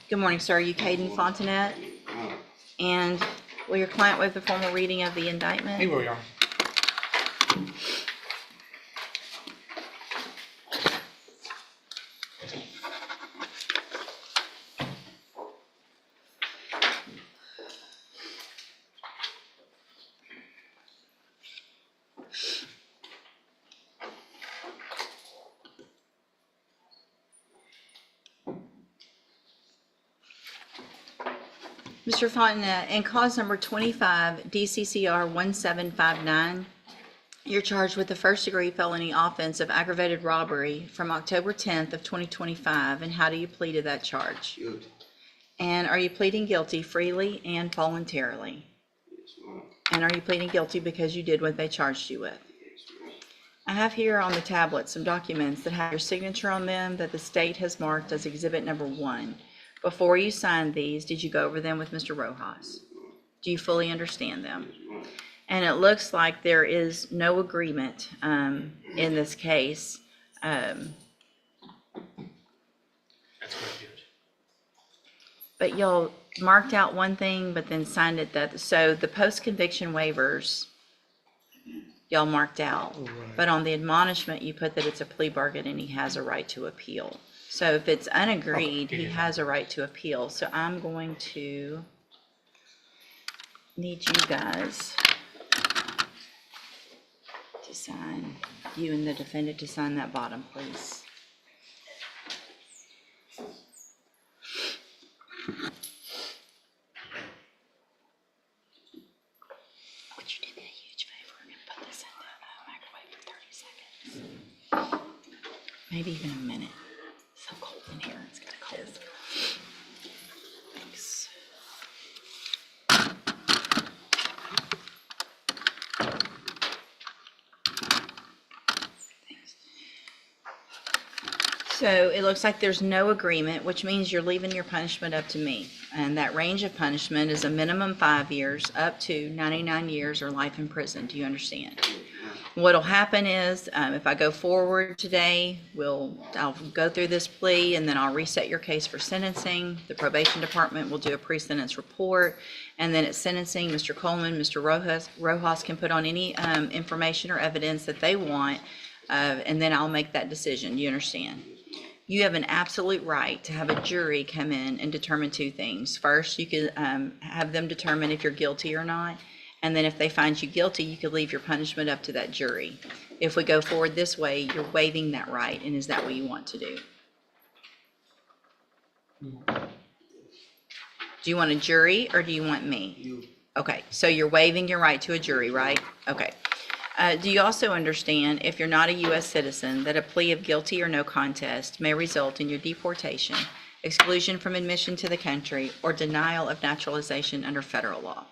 Good morning, sir. Are you Caden Fontanet? And will your client waive the formal reading of the indictment? He will, Your Honor. Mr. Fontanet, in cause number 25 DCCR 1759, you're charged with the first-degree felony offense of aggravated robbery from October 10th of 2025. And how do you plead to that charge? Guilty. And are you pleading guilty freely and voluntarily? Yes, ma'am. And are you pleading guilty because you did what they charged you with? Yes, ma'am. I have here on the tablet some documents that have your signature on them that the state has marked as exhibit number 1. Before you signed these, did you go over them with Mr. Rojas? Do you fully understand them? Yes, ma'am. And it looks like there is no agreement in this case. That's quite good. But y'all marked out one thing, but then signed it that, so the post-conviction waivers, y'all marked out. But on the admonishment, you put that it's a plea bargain and he has a right to appeal. So if it's unagreed, he has a right to appeal. So I'm going to need you guys to sign, you and the defendant to sign that bottom, please. Would you do me a huge favor and put this in the microwave for 30 seconds? Maybe even a minute. It's so cold in here. It's gonna cold. Thanks. Thanks. So it looks like there's no agreement, which means you're leaving your punishment up to me. And that range of punishment is a minimum 5 years up to 99 years or life in prison. Do you understand? What'll happen is, if I go forward today, I'll go through this plea and then I'll reset your case for sentencing. The probation department will do a pre-sentence report. And then at sentencing, Mr. Coleman, Mr. Rojas can put on any information or evidence that they want, and then I'll make that decision. Do you understand? You have an absolute right to have a jury come in and determine 2 things. First, you could have them determine if you're guilty or not. And then if they find you guilty, you could leave your punishment up to that jury. If we go forward this way, you're waiving that right. And is that what you want to do? Do you want a jury or do you want me? You. Okay, so you're waiving your right to a jury, right? Okay. Do you also understand, if you're not a U.S. citizen, that a plea of guilty or no contest may result in your deportation, exclusion from admission to the country, or denial of naturalization under federal law?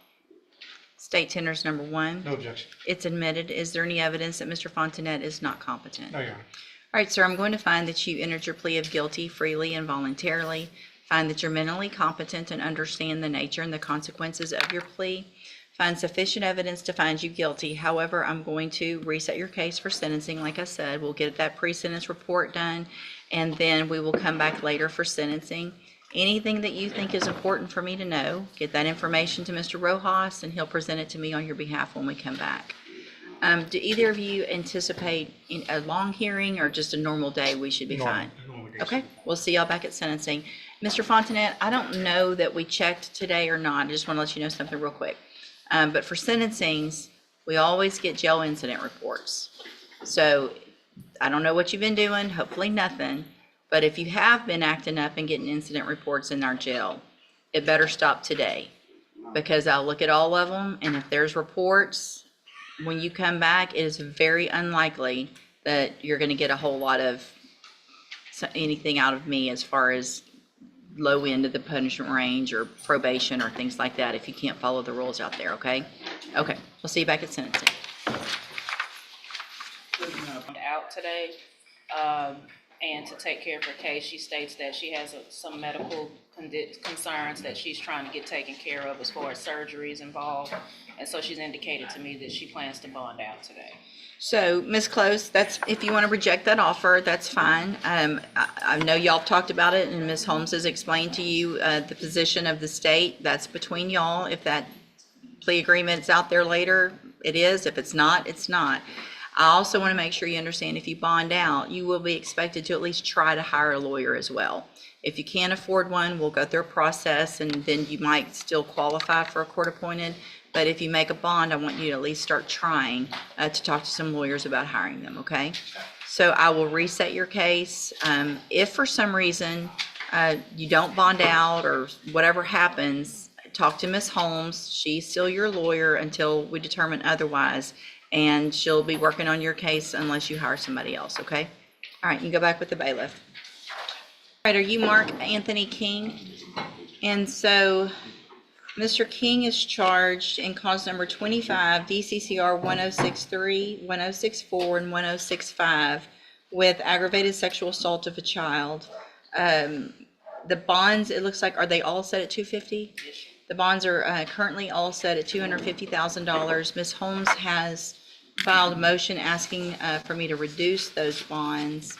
State tenders number 1. No objection. It's admitted. Is there any evidence that Mr. Fontanet is not competent? No, Your Honor. All right, sir, I'm going to find that you entered your plea of guilty freely and voluntarily, find that you're mentally competent and understand the nature and the consequences of your plea, find sufficient evidence to find you guilty. However, I'm going to reset your case for sentencing. Like I said, we'll get that pre-sentence report done, and then we will come back later for sentencing. Anything that you think is important for me to know, get that information to Mr. Rojas, and he'll present it to me on your behalf when we come back. Do either of you anticipate a long hearing or just a normal day? We should be fine. Okay, we'll see y'all back at sentencing. Mr. Fontanet, I don't know that we checked today or not. I just want to let you know something real quick. But for sentencings, we always get jail incident reports. So I don't know what you've been doing, hopefully nothing. But if you have been acting up and getting incident reports in our jail, it better stop today, because I'll look at all of them, and if there's reports, when you come back, it is very unlikely that you're going to get a whole lot of anything out of me as far as low end of the punishment range or probation or things like that if you can't follow the rules out there, okay? Okay, we'll see you back at sentencing. Out today, and to take care of her case. She states that she has some medical concerns that she's trying to get taken care of as far as surgeries involved. And so she's indicated to me that she plans to bond out today. So, Ms. Close, that's, if you want to reject that offer, that's fine. I know y'all talked about it, and Ms. Holmes has explained to you the position of the state. That's between y'all. If that plea agreement is out there later, it is. If it's not, it's not. I also want to make sure you understand, if you bond out, you will be expected to at least try to hire a lawyer as well. If you can't afford one, we'll go through a process, and then you might still qualify for a court-appointed. But if you make a bond, I want you to at least start trying to talk to some lawyers about hiring them, okay? So I will reset your case. If for some reason you don't bond out or whatever happens, talk to Ms. Holmes. She's still your lawyer until we determine otherwise, and she'll be working on your case unless you hire somebody else, okay? All right, you can go back with the bailiff. All right, are you Mark Anthony King? And so Mr. King is charged in cause number 25, DCCR 1063, 1064, and 1065 with aggravated sexual assault of a child. The bonds, it looks like, are they all set at $250,000? The bonds are currently all set at $250,000. Ms. Holmes has filed a motion asking for me to reduce those bonds.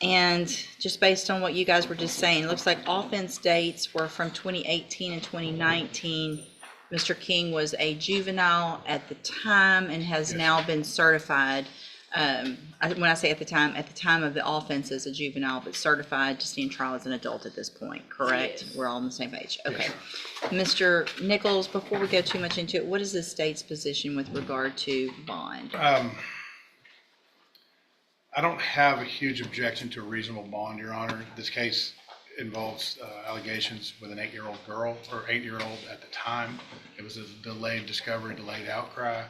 And just based on what you guys were just saying, it looks like offense dates were from 2018 and 2019. Mr. King was a juvenile at the time and has now been certified. When I say at the time of the offense as a juvenile, but certified to stand trial as an adult at this point, correct? Yes. We're all on the same page. Okay. Mr. Nichols, before we go too much into it, what is the state's position with regard to bond? I don't have a huge objection to a reasonable bond, Your Honor. This case involves allegations with an 8-year-old girl, or 8-year-old at the time. It was a delayed discovery, delayed outcry.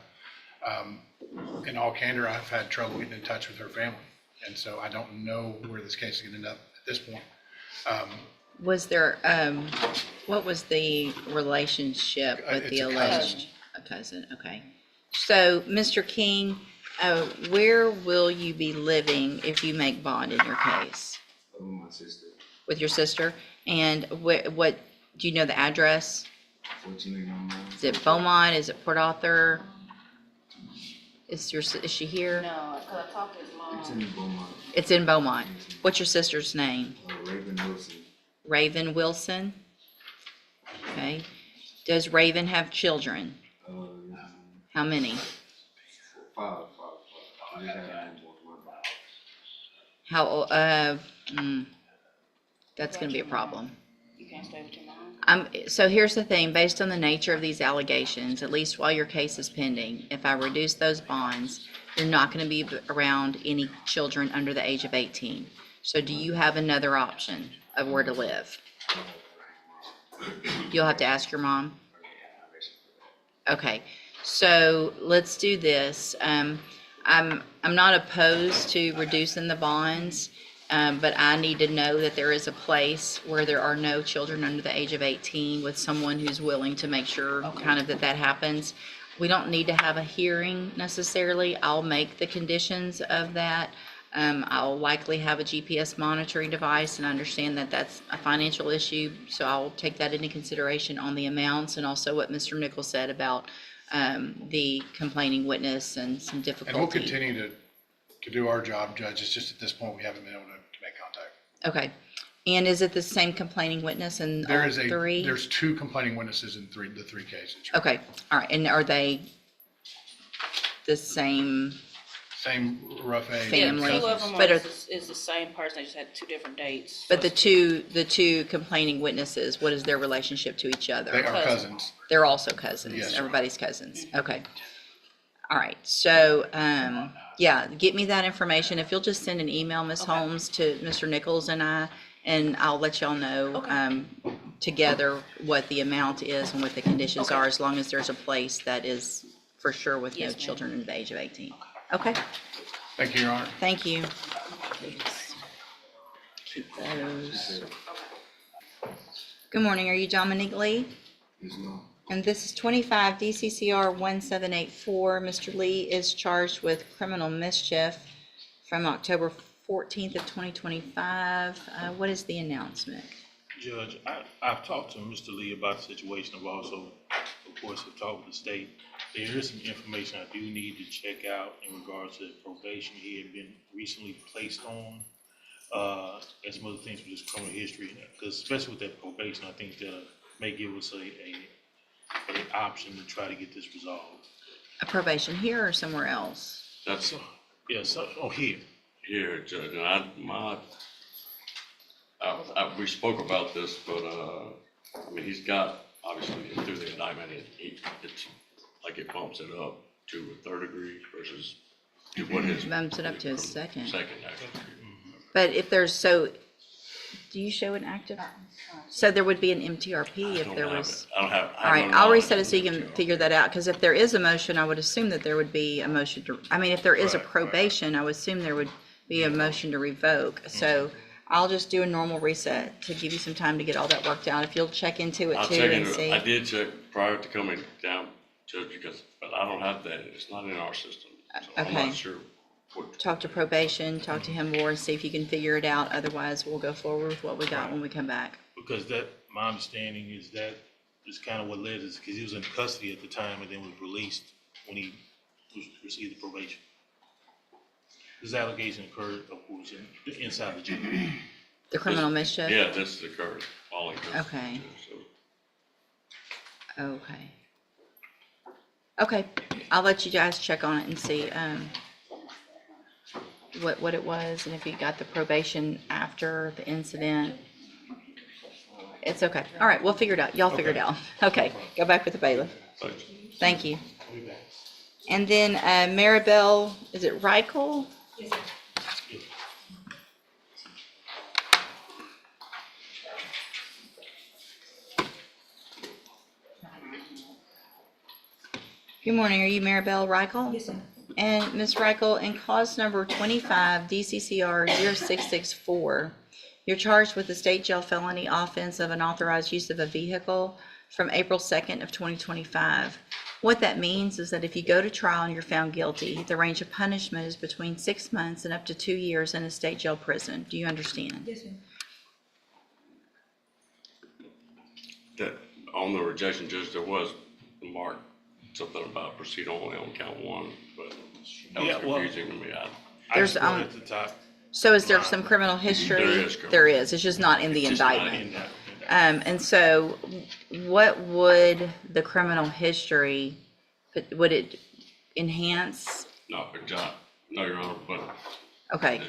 In all candor, I've had trouble getting in touch with her family, and so I don't know where this case is going to end up at this point. Was there, what was the relationship with It's the a alleged? A cousin, okay. So, Mr. King, where will you be living if you make bond in your case? With my sister. With your sister? And what, do you know the address? 14 Is it Beaumont? Is it Port Arthur? Is she here? No, because I talked to his mom. It's in Beaumont. It's in Beaumont. What's your sister's name? Raven Wilson. Raven Wilson? Okay. Does Raven have children? How many? Five. I just had one. How old? That's going to be a problem. You can't stay with your mom? So here's the thing, based on the nature of these allegations, at least while your case is pending, if I reduce those bonds, you're not going to be around any children under the age of 18. So do you have another option of where to live? You'll have to ask your mom. Okay, so let's do this. I'm not opposed to reducing the bonds. But I need to know that there is a place where there are no children under the age of 18 with someone who's willing to make sure kind of that happens. We don't need to have a hearing necessarily. I'll make the conditions of that. I'll likely have a GPS monitoring device, and understand that that's a financial issue. So I'll take that into consideration on the amounts, and also what Mr. Nichols said about the complaining witness and some difficulty. And we'll continue to do our job, Judge. It's just at this point, we haven't been able to make contact. Okay. And is it the same complaining witness in all three? There's 2 complaining witnesses in the three cases. Okay, all right. And are they the same? Same rough age. Family. Two of them But is the same person, they just had 2 different dates. But the two complaining witnesses, what is their relationship to each other? They are cousins. They're also cousins. Yes. Everybody's cousins. Okay. All right. So, yeah, get me that information. If you'll just send an email, Ms. Holmes, to Mr. Nichols and I'll let y'all know together what the amount is and what the conditions are, as long as there's a place that is for sure with no Yes, ma'am. children under the age of 18. Okay. Thank you, Your Honor. Thank you. Keep those. Good morning. Are you Dominique Lee? Yes, no. And this is 25 DCCR 1784. Mr. Lee is charged with criminal mischief from October 14th of 2025. What is the announcement? Judge, I've talked to Mr. Lee about the situation. I've also, of course, have talked with the state. There is some information I do need to check out in regards to probation he had been recently placed on. And some other things with his criminal history, because especially with that probation, I think that may give us an option to try to get this resolved. A probation here or somewhere else? That's Here. here, Judge, and we spoke about this, but, I mean, he's got, obviously, through the indictment, it's like it bumps it up to a third degree versus what his. Bumps it up to a second. Second, actually. But if there's, do you show an active? So there would be an MTRP if there was. I don't have. All right, I'll reset it so you can figure that out, because if there is a motion, I would assume that there would be a motion to, I mean, if there is a Right, right. probation, I would assume there would be a motion to revoke. So I'll just do a normal reset to give you some time to get all that worked out. If you'll check into it I'll too check and into see. it. I did check prior to coming down, Judge, but I don't have that. It's not in our system. So I'm Okay. not sure what. Talk to probation, talk to him more and see if you can figure it out. Otherwise, we'll go forward with what we got when we come back. Because my understanding is that is kind of what led us, because he was in custody at the time and then was released when he received the probation. This allegation occurred, of course, inside the jail. The criminal mischief? Yeah, this occurred while in custody, Okay. so. Okay. Okay, I'll let you guys check on it and see, what it was, and if you got the probation after the incident. It's okay. All right, we'll figure it out. Y'all figure it out. Okay, go back with the bailiff. Thanks. Thank you. And then, Maribel, is it Raquel? Good morning. Are you Maribel Raquel? Yes, sir. And Ms. Raquel, in cause number 25 DCCR 0664, you're charged with the state jail felony offense of unauthorized use of a vehicle from April 2nd of 2025. What that means is that if you go to trial and you're found guilty, the range of punishment is between 6 months and up to 2 years in a state jail prison. Do you understand? Yes, ma'am. That, on the rejection, Judge, there was marked something about proceed only on count one, but that was Yeah, well- confusing to me. I There's, just wrote at the top. So is there some criminal history? There is criminal. There is. It's just not in the It's just not indictment. in that. And so what would the criminal history, would it enhance? No, but John, no, Your Honor, but. Okay,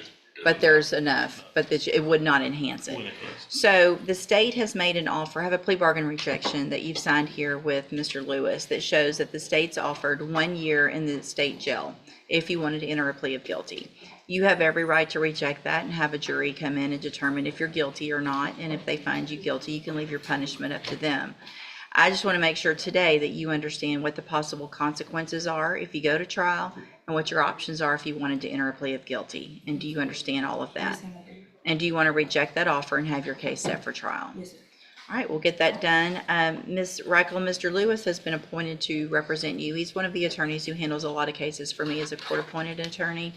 but there's enough, but that it would not enhance it. When it is. So the state has made an offer, I have a plea bargain rejection that you've signed here with Mr. Lewis that shows that the state's offered 1 year in the state jail if you wanted to enter a plea of guilty. You have every right to reject that and have a jury come in and determine if you're guilty or not. And if they find you guilty, you can leave your punishment up to them. I just want to make sure today that you understand what the possible consequences are if you go to trial and what your options are if you wanted to enter a plea of guilty. And do you understand all of that? Yes, ma'am, I do. And do you want to reject that offer and have your case set for trial? Yes, sir. All right, we'll get that done. Ms. Raquel, Mr. Lewis has been appointed to represent you. He's one of the attorneys who handles a lot of cases for me as a court-appointed attorney.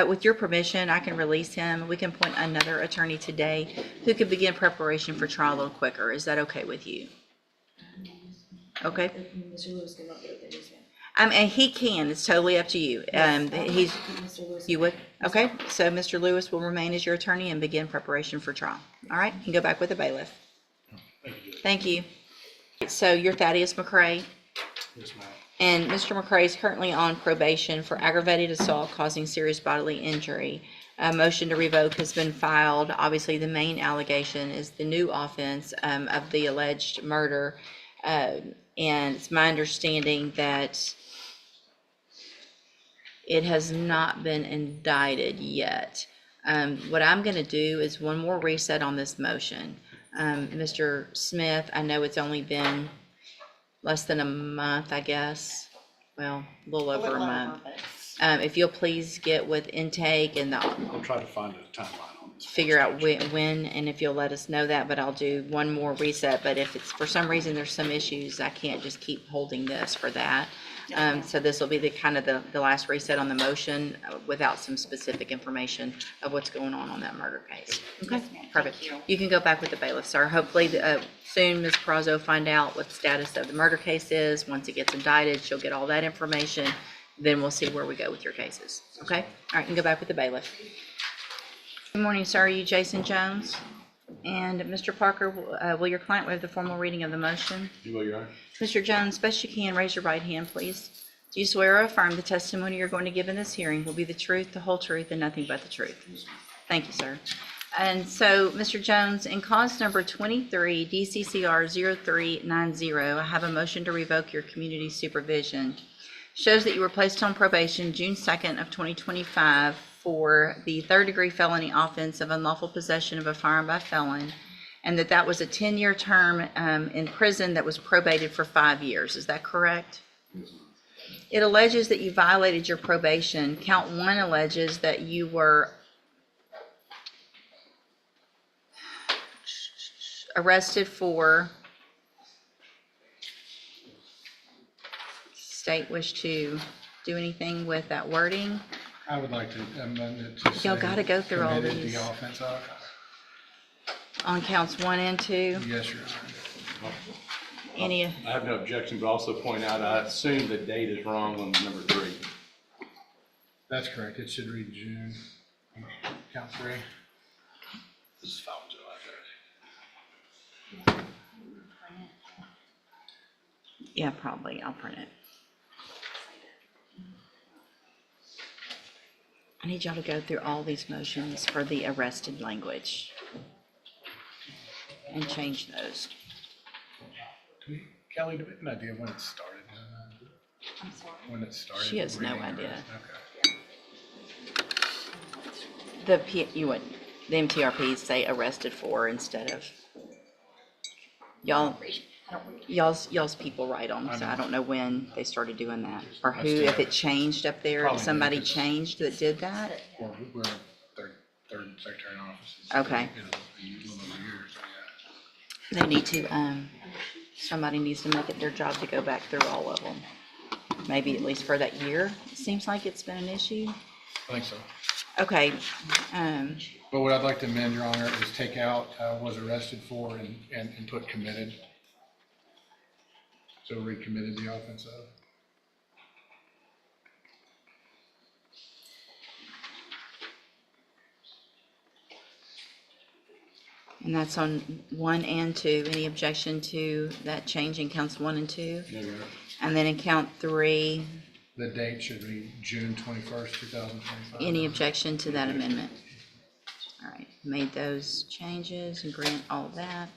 With your permission, I can release him. We can appoint another attorney today who could begin preparation for trial a little quicker. Is that okay with you? Okay. If Mr. Lewis can not do it, then yes, ma'am. And he can. It's totally up to you. He's. Mr. Lewis. You would? Okay, so Mr. Lewis will remain as your attorney and begin preparation for trial. All right, you can go back with the bailiff. Thank you. So you're Thaddeus McCray, Yes, ma'am. and Mr. McCray is currently on probation for aggravated assault causing serious bodily injury. A motion to revoke has been filed. Obviously, the main allegation is the new offense of the alleged murder. And it's my understanding that it has not been indicted yet. What I'm going to do is one more reset on this motion. Mr. Smith, I know it's only been less than a month, I guess. Well, a little over a month. If you'll please get with intake and I'll try to find a timeline on this. figure out when, and if you'll let us know that, but I'll do one more reset. But if it's, for some reason, there's some issues, I can't just keep holding this for that. So this will be the kind of the last reset on the motion without some specific information of what's going on that murder case. Okay, perfect. You can go back with the bailiff, sir. Hopefully, soon Ms. Peraza will find out what the status of the murder case is. Once it gets indicted, she'll get all that information. Then we'll see where we go with your cases. Okay? All right, you can go back with the bailiff. Good morning, sir. Are you Jason Jones? And Mr. Parker, will your client waive the formal reading of the motion? You will, Your Honor. Mr. Jones, best you can, raise your right hand, please. Do you swear or affirm the testimony you're going to give in this hearing will be the truth, the whole truth, and nothing but the truth? Thank you, sir. And so, Mr. Jones, in cause number 23, DCCR 0390, I have a motion to revoke your community supervision. Shows that you were placed on probation June 2nd of 2025 for the third-degree felony offense of unlawful possession of a firearm by felon, and that was a 10-year term in prison that was probated for 5 years. Is that correct? Yes, ma'am. It alleges that you violated your probation. Count 1 alleges that you were arrested for, state wish to do anything with that wording? I would like to amend it to say. Y'all gotta go through all committed these. the offense of. On counts 1 and 2? Yes, Your Honor. Any, I have no objection, but also point out, I assume the date is wrong on number 3. That's correct. It should read June. Count 3. This is filed July 30th. yeah, probably, I'll print it. I need y'all to go through all these motions for the arrested language and change those. Kelly, do we have an idea when it started? I'm sorry. When it started? She has no reading the idea. rest? Okay. The MTRPs say arrested for instead of, y'all's people write them, so I don't know when they started doing that. Or who, if it changed up there, if Probably somebody because- changed that did that? Well, we're third secretary in office. Okay. You know, a little over a year, so yeah. They need to, somebody needs to make it their job to go back through all of them. Maybe at least for that year. It seems like it's been an issue. I think so. Okay, But what I'd like to amend, Your Honor, is take out was arrested for and put committed. So read committed the offense of. and that's on 1 and 2. Any objection to that change in counts 1 and 2? No, Your Honor. And then in count 3, The date should read June 21st, 2025. any objection to that amendment? All right, made those changes and grant all that.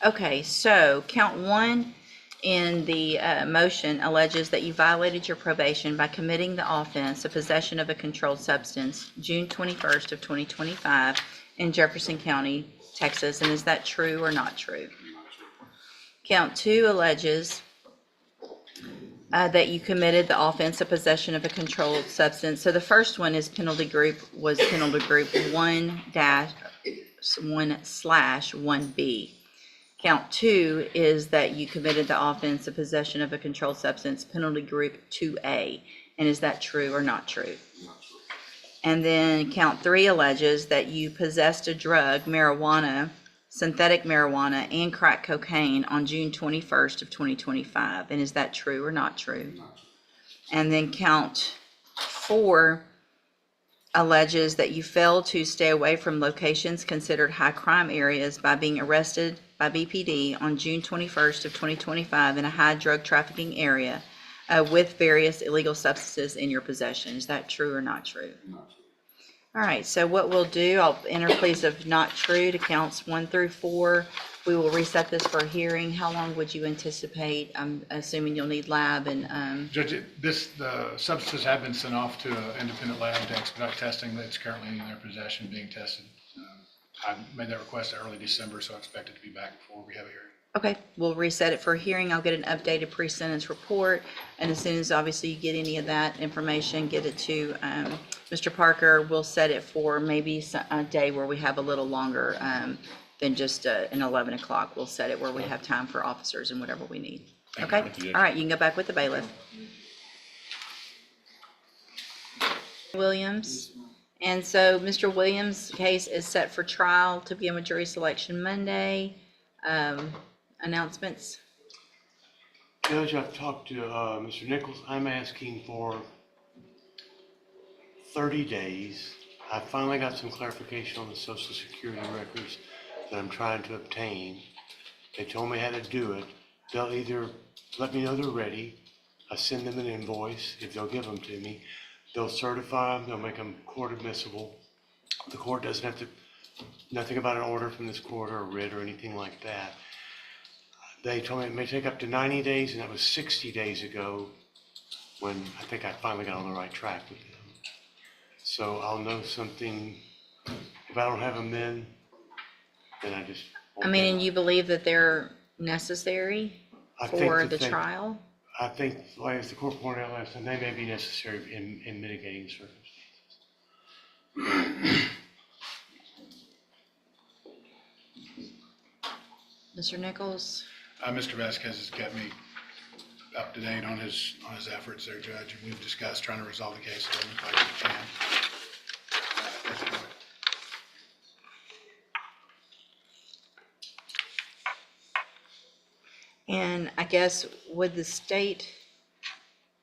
Okay, so count 1 in the motion alleges that you violated your probation by committing the offense of possession of a controlled substance June 21st of 2025 in Jefferson County, Texas, and is that true or not true? Count 2 alleges that you committed the offense of possession of a controlled substance. So the first one is penalty group 1/1/1B. Count 2 is that you committed the offense of possession of a controlled substance, penalty group 2A. And is that true or not true? And then count 3 alleges that you possessed a drug, marijuana, synthetic marijuana, and crack cocaine on June 21st of 2025. And is that true or not true? And then count 4 alleges that you failed to stay away from locations considered high crime areas by being arrested by BPD on June 21st of 2025 in a high drug trafficking area with various illegal substances in your possession. Is that true or not true? Not true. All right, so what we'll do, I'll enter pleas of not true to counts 1 through 4. We will reset this for a hearing. How long would you anticipate? I'm assuming you'll need lab and, Judge, the substances have been sent off to an independent lab to expedite testing. That's currently in their possession being tested. I made that request early December, so I expect it to be back before we have a hearing. okay, we'll reset it for a hearing. I'll get an updated pre-sentence report. And as soon as obviously you get any of that information, get it to Mr. Parker. We'll set it for maybe a day where we have a little longer than just an 11 o'clock. We'll set it where we have time for officers and whatever we need. Okay? All right, you can go back with the bailiff. Williams. And so Mr. Williams' case is set for trial to begin with jury selection Monday. Announcements? Judge, I've talked to Mr. Nichols. I'm asking for 30 days. I finally got some clarification on the Social Security records that I'm trying to obtain. They told me how to do it. They'll either let me know they're ready. I send them an invoice if they'll give them to me. They'll certify them. They'll make them court admissible. The court doesn't have to, nothing about an order from this court or a writ or anything like that. They told me it may take up to 90 days, and that was 60 days ago when I think I finally got on the right track with them. So I'll know something, if I don't have them then I just. I mean, and you believe that they're necessary I think for that the they- trial? I think, like as the court pointed out last time, they may be necessary in mitigating circumstances. Mr. Nichols? Mr. Vasquez has got me up to date on his efforts there, Judge, and we've discussed trying to resolve the case as quickly as we can. At this point. And I guess, would the state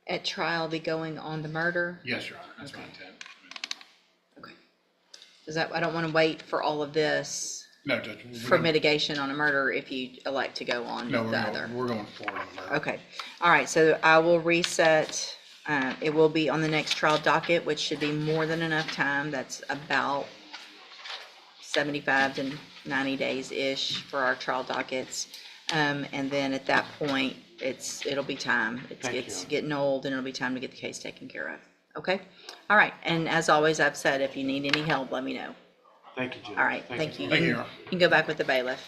at trial be going on the murder? Yes, Your Honor, that's my Okay. intent. Okay. Does that, I don't want to wait for all of this No, Judge. for mitigation on a murder if you elect to go on No, the other. we're going forward on the murder. Okay, all right, so I will reset, it will be on the next trial docket, which should be more than enough time. That's about 75 to 90 days-ish for our trial dockets. And then at that point, it'll be time. Thank It's you. getting old and it'll be time to get the case taken care of. Okay? All right, and as always, I've said, if you need any help, let me know. Thank you, Judge. All right, thank you. Thank you, Your You Honor. can go back with the bailiff.